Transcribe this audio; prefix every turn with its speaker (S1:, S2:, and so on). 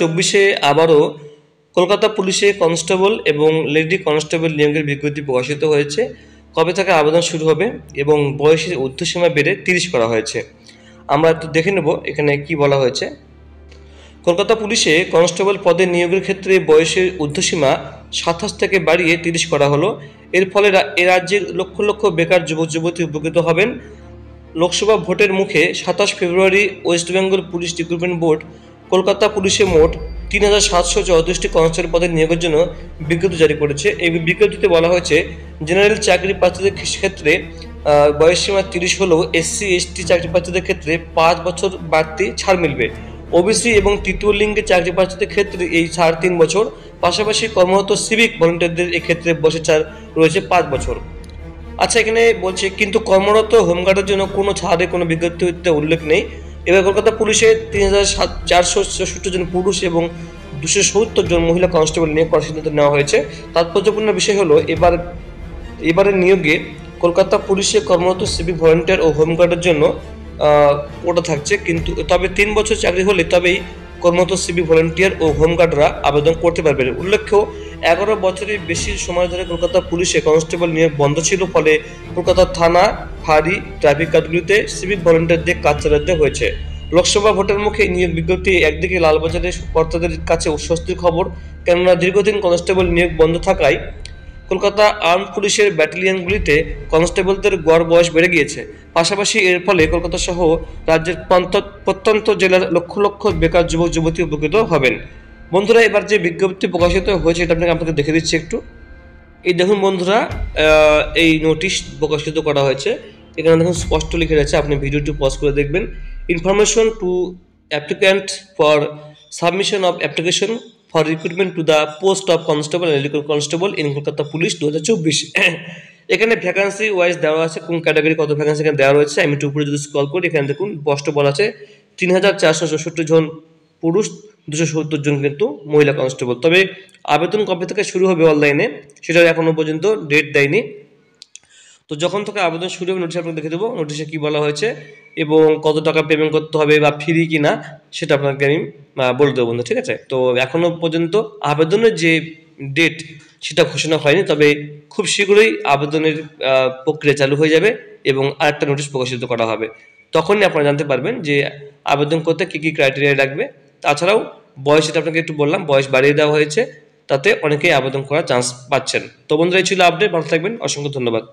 S1: 2024 আবারও কলকাতা পুলিশে কনস্টেবল এবং লেডি কনস্টেবল নিয়োগের বিজ্ঞপ্তি প্রকাশিত হয়েছে। কবে থেকে আবেদন শুরু হবে এবং বয়সের ঊর্ধ্বসীমা বেড়ে 30 করা হয়েছে। আমরা একটু দেখে নেব এখানে কি বলা হয়েছে। কলকাতা পুলিশে কনস্টেবল পদে নিয়োগের ক্ষেত্রে বয়সের ঊর্ধ্বসীমা 27 থেকে বাড়িয়ে 30 করা হলো। এর ফলে এ রাজ্যের লক্ষ লক্ষ বেকার যুবক যুবতী উপকৃত হবেন। লোকসভা ভোটের মুখে 27 February West Bengal police recruitment board Kolkata পুলিশে মোট 3734টি কনস্টেবল পদে নিয়োগের জন্য বিজ্ঞপ্তি জারি করেছে। এই বিজ্ঞপ্তিতে বলা হয়েছে জেনারেল চাকরি প্রার্থীদের ক্ষেত্রে বয়সসীমা 30 হলেও SC ST চাকরি প্রার্থীদের ক্ষেত্রে 5 বছর বাড়তি ছাড় মিলবে। ওবিসি এবং তৃতীয় লিঙ্গের চাকরি প্রার্থীদের ক্ষেত্রে এই ছাড় 3 বছর। পাশাপাশি কর্মরত সিভিক ভলেন্টিয়ারদের এক্ষেত্রে বয়সের ছাড় রয়েছে 5 বছর। আচ্ছা, এখানে বলছে কিন্তু কর্মরত হোমগার্ডের জন্য কোনো ছাড়ের কোনো বিজ্ঞপ্তিতে উল্লেখ নেই। এবার কলকাতা পুলিশে 3464 জন পুরুষ এবং 270 জন মহিলা কনস্টেবল নিয়োগ করার সিদ্ধান্ত নেওয়া হয়েছে। তাৎপর্যপূর্ণ বিষয় হলো এবারের নিয়োগে কলকাতা পুলিশে কর্মরত সিভিক ভলেন্টিয়ার ও হোমগার্ডের জন্য কোটা থাকছে, কিন্তু তবে 3 বছর চাকরি হলে তবেই কর্মরত সিভিক ভলেন্টিয়ার ও হোমগার্ডরা আবেদন করতে পারবেন। উল্লেখ্য, 11 বছরের বেশি সময় ধরে কলকাতা পুলিশে কনস্টেবল নিয়োগ বন্ধ ছিল, ফলে কলকাতা থানা, ফাঁড়ি, ট্রাফিক কাজগুলিতে সিভিক ভলেন্টিয়ারদের কাজ চালাতে হয়েছে। লোকসভা ভোটের মুখে নিয়োগ বিজ্ঞপ্তি একদিকে লালবাজারের কর্তাদের কাছে স্বস্তির খবর, কেননা দীর্ঘদিন কনস্টেবল নিয়োগ বন্ধ থাকায় কলকাতা আর্ম পুলিশের ব্যাটালিয়নগুলিতে কনস্টেবলদের গড় বয়স বেড়ে গিয়েছে। পাশাপাশি এর ফলে কলকাতা সহ রাজ্যের প্রত্যন্ত জেলার লক্ষ লক্ষ বেকার যুবক যুবতী উপকৃত হবেন। বন্ধুরা, এবার যে বিজ্ঞপ্তি প্রকাশিত হয়েছে এটা আপনাকে দেখে দিচ্ছি একটু। এই দেখুন বন্ধুরা, এই নোটিশ প্রকাশিত করা হয়েছে। এখানে দেখুন স্পষ্ট লিখে রয়েছে, আপনি ভিডিওটি পজ করে দেখবেন। Information to applicant for submission of application for recruitment to the post of constable and lady constable in Kolkata police 2024। এখানে ভ্যাকান্সি ওয়াইজ দেওয়া আছে, কোন ক্যাটাগরি কত ভ্যাকান্সি এখানে দেওয়া রয়েছে। আমি একটু উপরে যদি স্ক্রল করি, এখানে দেখুন স্পষ্ট বলা আছে 3464 জন পুরুষ, 270 জন কিন্তু মহিলা কনস্টেবল। তবে আবেদন কবে থেকে শুরু হবে অনলাইনে সেটা এখনো পর্যন্ত ডেট দেয়নি। তো যখন থেকে আবেদন শুরু হবে নোটিশ আপনাকে দেখে দেবো, নোটিশে কী বলা হয়েছে এবং কত টাকা পেমেন্ট করতে হবে বা ফ্রি কি না সেটা আপনাকে আমি বলে দেবো বন্ধু, ঠিক আছে। তো এখনো পর্যন্ত আবেদনের যে ডেট সেটা ঘোষণা হয়নি, তবে খুব শীঘ্রই আবেদনের প্রক্রিয়া চালু হয়ে যাবে এবং আরেকটা নোটিশ প্রকাশিত করা হবে। তখনই আপনারা জানতে পারবেন যে আবেদন করতে কী কী ক্রাইটেরিয়া লাগবে। তাছাড়াও বয়স, এটা আপনাকে একটু বললাম, বয়স বাড়িয়ে দেওয়া হয়েছে, তাতে অনেকেই আবেদন করার চান্স পাচ্ছেন। তো বন্ধুরা, এই ছিল আপডেট। ভালো থাকবেন, অসংখ্য ধন্যবাদ।